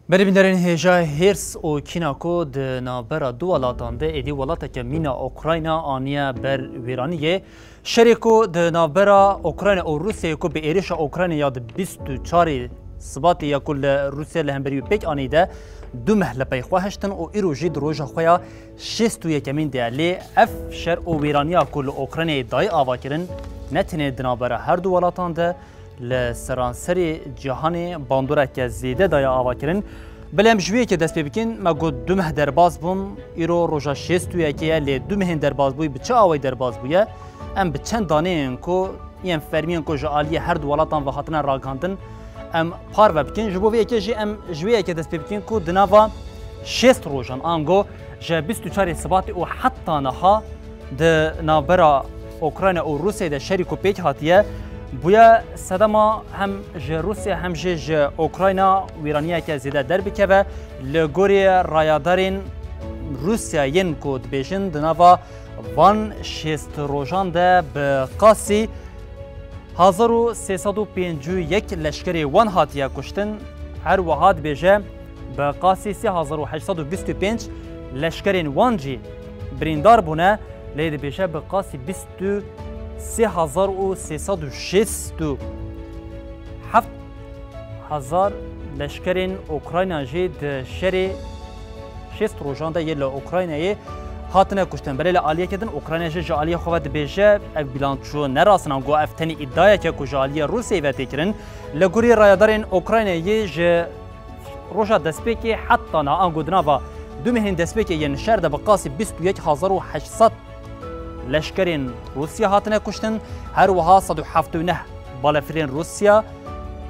بربندرین هجا هرس و کیناکو د نابرا دو ولاتان ده ایدی ولاتا که مینا اوکراینا آنیا بر ویرانیه شریکو د نابرا اوکراین و روسیه کو به ایریش اوکراین یاد 24 سبات یا کل روسیه لهمبری پیک آنیده دو محله پی خواهشتن و ایرو جید روژا خویا شستو یکمین ده لی اف شر و ویرانیا کل اوکراین دای آوا کرن نتنه د نابرا هر دو ولاتان ده لسرانسری جهانی باندورا که زیده دایا آوا کرن بلیم جویه که دست بکن ما گو دو مه درباز بون ایرو روژا شستویه که لی دو مه درباز بوی بچه آوای درباز بویه ام بچند دانه انکو یم فرمین کو جالی هر دو ولاتان و خاطرنا راگاندن ام پار و بکن جبویه که جی ام جویه که دست بکن کو دناوا شست روژان آنگو جا 24 سبات و حتی نها د نابرا اوکراین و روسیه ده شریکو پیک هاتیه بویا صدما هم ج روسیه هم ج اوکراینا ویرانیه که زیده در بکه لگوری رایادارین روسیه ین کود بیشن دناوا وان شست روژان ده به قاسی 1351 لشکری وان هاتیه کشتن هر وحاد بیجه به قاسی 3825 لشکرین وان جی بریندار بونه لید بیجه به قاسی 2367 لشکرین اوکراین جی ده شری شست روژان ده یه اوکراینه هاتنه کشتن بله آلیه کدن اوکراینه جه آلیه خواد بیجه اف بیلانچو نراسن گو افتنی ادعای که کجا آلیه روسیه و تکرن لگوری رایدارین اوکراینه یه جه روژا دسپیکی حتی نا آنگو دناوا دو مهین دسپیکی یه نشر ده بقاسی 21800 لشکرین روسیه هاتنه کشتن هر وها 179 بالافرین روسیه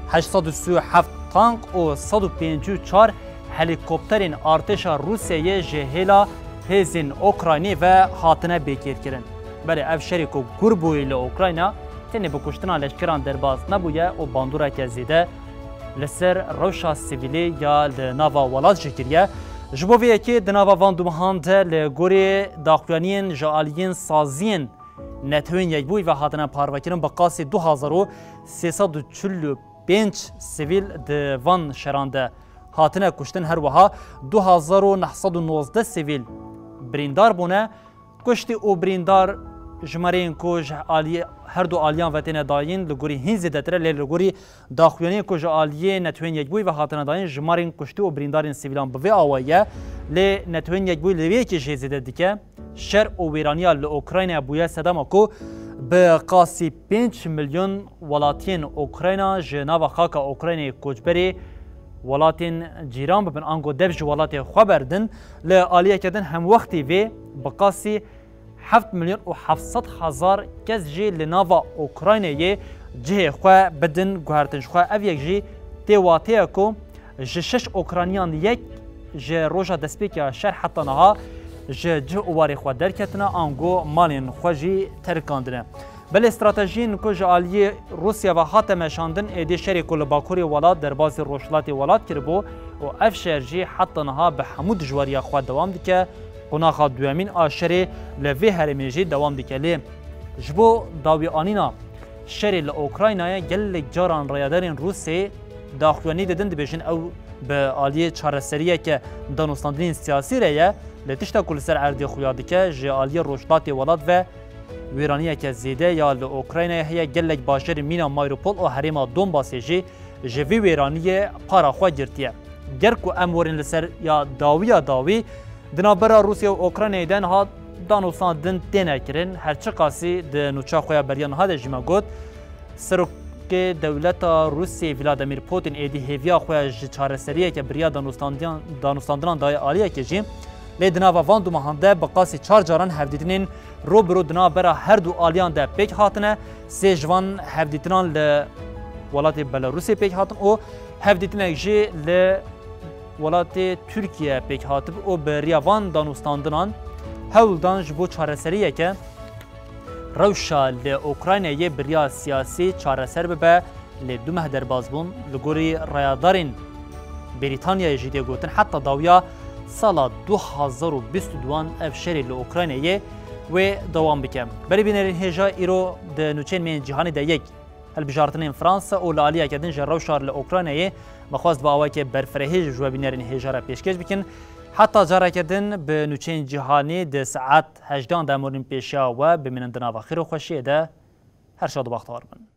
837 تانک و 154 هلیکوپترین ارتش روسیه جهیلا هزین اوکراینی و هاتنه بیکیر کرن بله اف شریکو گربوی لاوکراینا تنی بکشتنا لشکران درباز نبویه و باندورا که زیده لسر روشا سیویلی یا لناوا ولاد جکریه جبویه که دناوا وان دومهاند لگوری داخوانین جالیین سازین نتوین یک بوی و هاتنه پارواکرن بقاسی 2345 سیویل دوان شرانده هاتنه کشتن هر وها 2919 سیویل بریندار بونه کشتی او بریندار جمارین کوج آلی هر دو آلیان وطن داین لگوری هین زیده تره لگوری داخویانی کوج آلیه نتوین یک بوی و هاتنه داین جمارین کشتی او بریندارین سیویلان بوی آوایه لی نتوین یک بوی لویه که جیزیده دیگه شر او ویرانیا لأوکراین بویه صدام کو به قاسی 5 میلیون ولاتین اوکراین جناو خاک اوکراین کوچبری ولاتین جیران ببن آنگو دبج ولات خبردن لآلیه کدن هم وقتی وی بقاسی 7 میلیون و 700 هزار کس جی لناوا اوکراینه جه خواه بدن گوهرتنش خواه او یک جی تیواته کو جشش اوکرانیان یک جه روژا دسپیک شر حتی نها جه اواری خواه درکتنا آنگو مالین خواه جی ترکاندنه بل استراتژین کو جالی روسیا و حاتم شاندن ایدی شری کل باکوری ولات در باز روشلاتی ولات کربو و اف شرجی حتی نها به حمود جواریا خود دوام دیکه قناخ دوامین آشری لوی هرمیجی دوام دیکه لی جبو داوی آنینا شری لاوکراینای گل جاران رایدارین روسی داخوانی ددن دبیشن او به آلیه چارسریه که دانستاندین سیاسی ریه لتشتا کل سر عردی خویادی که جالی روشلاتی ولات و ویرانیه که زیده یا اوکراین هیا گلک باشر مینا ماریوپول و حریما دونباس جی جوی ویرانیه پارا خو گرتیه گرکو امورین لسر یا داوی دنابرا روسیه و اوکراین دن ها دانوسان دن تنه کرن هرچه قاسی د نوچا خویا بریان ها د جما گوت سرک دولت روسیه ولادیمیر پوتین ایدی هویا خویا چارسریه که بریا دانوستاندان دای عالیه که جیم لیدناوا وان دو مهانده بقاسی 4 جاران هفدیتنین روبرو دنا برا هر دو آلیان ده پیک هاتنه سه جوان هفدیتنان ل ولات بلاروسی پیک هاتن و هفدیتنه جی ل ولات ترکیه پیک هاتن و بریا وان دانوستاندنان هولدان جبو چارسریه که روشا ل اوکراینه یه بریا سیاسی چارسر ببه ل دو مه دربازبون لگوری رایادارین بریتانیا جیده گوتن حتی داویا سال 2022 اف شری لاوکراینه و دوام بکم. بری بینرین هجا ایرو د نوچین من جهانی د یک هەلبژارتنên Fransa û li aliyekê din ji rewşa li Ukraynayê bixwast bi awayekê berfirehî ji webînerên hêjara pêşkêş bikin. Heta carekê din bi nûçeyên cîhanî di saet 18 demorên pêşiya we bimînin di nava xêr û xweşiyê de her şad û baxtewar bin.